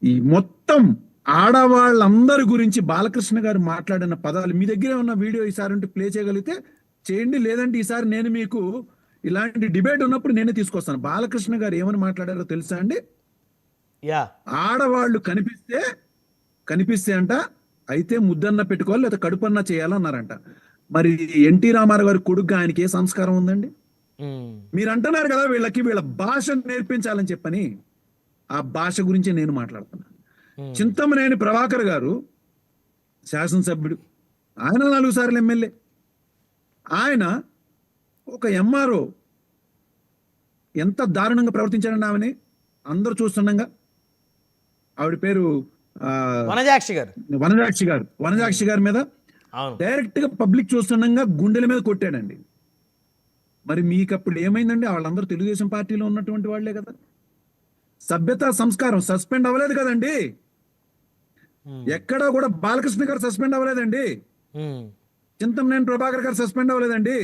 ఈ మొత్తం ఆడవాళ్ళందరి గురించి బాలకృష్ణ గారు మాట్లాడిన పదాలు మీ దగ్గర ఉన్న వీడియో ఈసారి ఉంటే ప్లే చేయగలిగితే చేయండి, లేదంటే ఈసారి నేను మీకు ఇలాంటి డిబేట్ ఉన్నప్పుడు నేనే తీసుకొస్తాను. బాలకృష్ణ గారు ఏమని మాట్లాడారో తెలుసా అండి? యా ఆడవాళ్ళు కనిపిస్తే అంట అయితే ముద్దన్న పెట్టుకోవాలి లేదా కడుపన్నా చేయాలన్నారంట. మరి ఎన్టీ రామారావు గారి కొడుకు, ఆయనకి ఏ సంస్కారం ఉందండి? మీరు అంటున్నారు కదా వీళ్ళకి వీళ్ళ భాష నేర్పించాలని చెప్పని, ఆ భాష గురించి నేను మాట్లాడుతున్నాను. చింతమనేని ప్రభాకర్ గారు శాసనసభ్యుడు, ఆయన 4 సార్లు ఎమ్మెల్యే. ఆయన ఒక ఎంఆర్ఓ ఎంత దారుణంగా ప్రవర్తించారండి ఆమెని అందరూ చూస్తుండగా. ఆవిడ పేరు వనజాక్షి గారు. వనజాక్షి గారి మీద డైరెక్ట్ గా పబ్లిక్ చూస్తుండగా గుండెల మీద కొట్టాడండి. మరి మీకు అప్పుడు ఏమైందండి? వాళ్ళందరూ తెలుగుదేశం పార్టీలో ఉన్నటువంటి వాళ్లే కదా. సభ్యత సంస్కారం సస్పెండ్ అవ్వలేదు కదండి. ఎక్కడా కూడా బాలకృష్ణ గారు సస్పెండ్ అవ్వలేదండి. చింతమనేని ప్రభాకర్ గారు సస్పెండ్ అవ్వలేదండి.